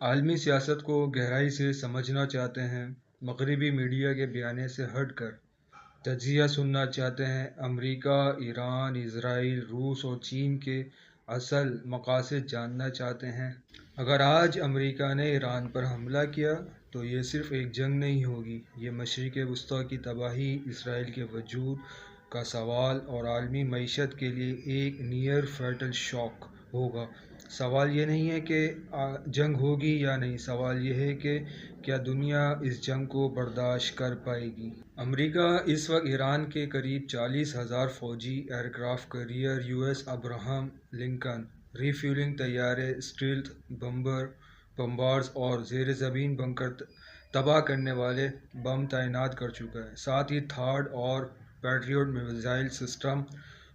عالمی سیاست کو گہرائی سے سمجھنا چاہتے ہیں، مغربی میڈیا کے بیانے سے ہٹ کر تجزیہ سننا چاہتے ہیں، امریکہ، ایران، اسرائیل، روس اور چین کے اصل مقاصد جاننا چاہتے ہیں۔ اگر آج امریکہ نے ایران پر حملہ کیا تو یہ صرف ایک جنگ نہیں ہوگی، یہ مشرق وسطیٰ کی تباہی، اسرائیل کے وجود کا سوال اور عالمی معیشت کے لیے ایک نیئر فیٹل شاک ہوگا۔ سوال یہ نہیں ہے کہ جنگ ہوگی یا نہیں، سوال یہ ہے کہ کیا دنیا اس جنگ کو برداشت کر پائے گی۔ امریکہ اس وقت ایران کے قریب 40,000 فوجی aircraft career, US Abraham Lincoln ری فیولنگ طیارے، اسٹیلتھ بمبرز اور زیر زمین بنکر تباہ کرنے والے بم تعینات کر چکا ہے۔ ساتھ ہی تھاڈ اور پیٹریوٹ میزائل سسٹم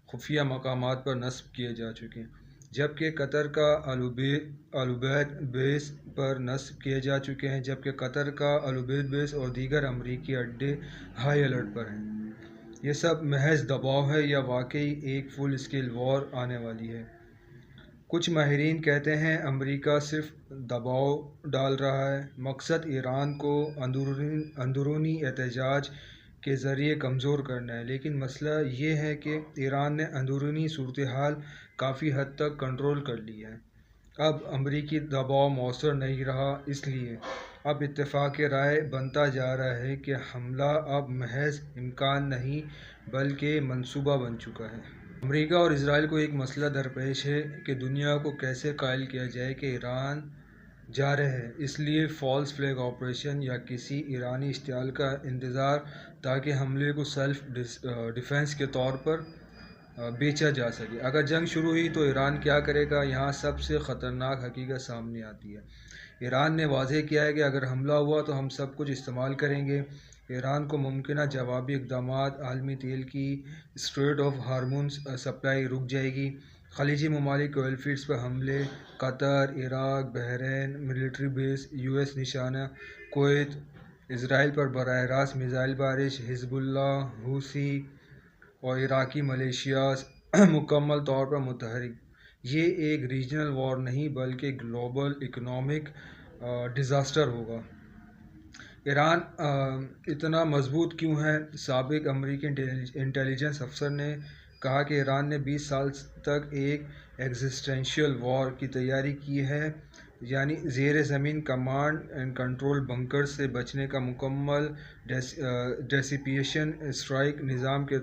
خفیہ مقامات پر نصب کیے جا چکے ہیں، جبکہ قطر کا العبید بیس پر نصب کیے جا چکے ہیں، اور دیگر امریکی اڈے ہائی الرٹ پر ہیں۔ یہ سب محض دباؤ ہے یا واقعی ایک فل اسکیل وار آنے والی ہے؟ کچھ ماہرین کہتے ہیں امریکہ صرف دباؤ ڈال رہا ہے، مقصد ایران کو اندرونی احتجاج کے ذریعے کمزور کرنا ہے، لیکن مسئلہ یہ ہے کہ ایران نے اندرونی صورتحال کافی حد تک کنٹرول کر لی ہے۔ اب امریکی دباؤ مؤثر نہیں رہا، اس لیے اب اتفاق رائے بنتا جا رہا ہے کہ حملہ اب محض امکان نہیں بلکہ منصوبہ بن چکا ہے۔ امریکہ اور اسرائیل کو ایک مسئلہ درپیش ہے کہ دنیا کو کیسے قائل کیا جائے کہ ایران جا رہے ہیں، اس لیے فالس فلیگ آپریشن یا کسی ایرانی اشتعال کا انتظار تاکہ حملے کو سیلف ڈیفنس کے طور پر بیچا جا سکے۔ اگر جنگ شروع ہوئی تو ایران کیا کرے گا؟ یہاں سب سے خطرناک حقیقت سامنے آتی ہے۔ ایران نے واضح کیا ہے کہ اگر حملہ ہوا تو ہم سب کچھ استعمال کریں گے۔ ایران کو ممکنہ جوابی اقدامات، عالمی تیل کی اسٹریٹ آف ہارمونز سپلائی رک جائے گی، خلیجی ممالک کے آئل فیلڈز پر حملے، قطر، عراق، بحرین ملٹری بیس، US نشانہ، کویت، اسرائیل پر براہ راست میزائل بارش، حزب اللہ، حوثی اور عراقی ملیشیاز مکمل طور پر متحرک۔ یہ ایک ریجنل وار نہیں بلکہ گلوبل اکنامک ڈیزاسٹر ہوگا۔ ایران اتنا مضبوط کیوں ہے؟ سابق امریکی انٹیلیجنس افسر نے کہا کہ ایران نے 20 سال تک ایک ایگزسٹینشیل وار کی تیاری کی ہے، یعنی زیر زمین کمانڈ اینڈ کنٹرول بنکر سے بچنے کا مکمل ڈیسیپیشن اسٹرائک نظام کے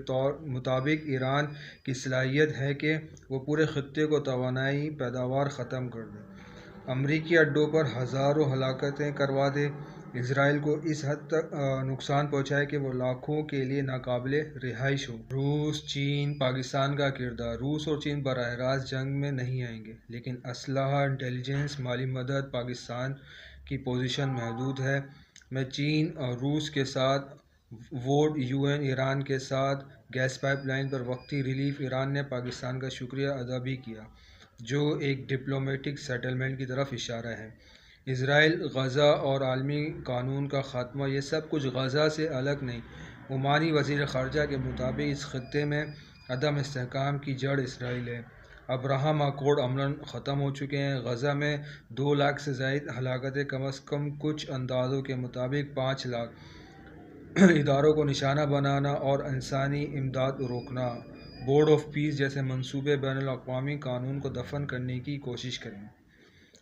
مطابق ایران کی صلاحیت ہے کہ وہ پورے خطے کو توانائی پیداوار ختم کر دے، امریکی اڈوں پر ہزاروں ہلاکتیں کروا دے، اسرائیل کو اس حد تک نقصان پہنچائے کہ وہ لاکھوں کے لیے ناقابل رہائش ہو۔ روس، چین، پاکستان کا کردار۔ روس اور چین براہ راست جنگ میں نہیں آئیں گے، لیکن اسلحہ، انٹیلیجنس، مالی مدد۔ پاکستان کی پوزیشن محدود ہے۔ میں چین اور روس کے ساتھ ووٹ UN ایران کے ساتھ گیس پائپ لائن پر وقتی ریلیف۔ ایران نے پاکستان کا شکریہ ادا بھی کیا، جو ایک ڈپلومیٹک سیٹلمنٹ کی طرف اشارہ ہے۔ اسرائیل، غزہ اور عالمی قانون کا خاتمہ، یہ سب کچھ غزہ سے الگ نہیں۔ عمانی وزیر خارجہ کے مطابق اس خطے میں عدم استحکام کی جڑ اسرائیل ہے۔ ابراہم اکارڈ عملاً ختم ہو چکے ہیں۔ غزہ میں 2 لاکھ سے زائد ہلاکتیں، کم از کم کچھ اندازوں کے مطابق 5 لاکھ۔ اداروں کو نشانہ بنانا اور انسانی امداد روکنا، بورڈ آف پیس جیسے منصوبے بین الاقوامی قانون کو دفن کرنے کی کوشش کریں۔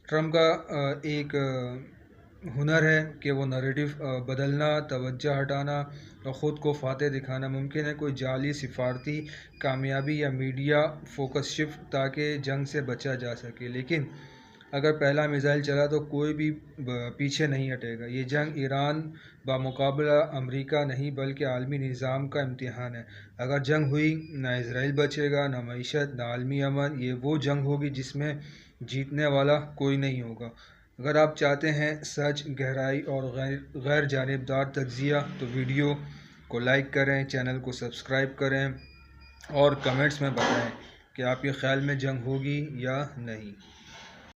ٹرمپ کا ایک ہنر ہے کہ وہ نیریٹو بدلنا، توجہ ہٹانا اور خود کو فاتح دکھانا۔ ممکن ہے کوئی جعلی سفارتی کامیابی یا میڈیا فوکس شفٹ تاکہ جنگ سے بچا جا سکے، لیکن اگر پہلا میزائل چلا تو کوئی بھی پیچھے نہیں ہٹے گا۔ یہ جنگ ایران بمقابلہ امریکہ نہیں بلکہ عالمی نظام کا امتحان ہے۔ اگر جنگ ہوئی، نہ اسرائیل بچے گا، نہ معیشت، نہ عالمی امن۔ یہ وہ جنگ ہوگی جس میں جیتنے والا کوئی نہیں ہوگا۔ اگر آپ چاہتے ہیں سچ، گہرائی اور غیر جانبدار تجزیہ تو ویڈیو کو لائک کریں، چینل کو سبسکرائب کریں اور کمنٹس میں بتائیں کہ آپ کے خیال میں جنگ ہوگی یا نہیں۔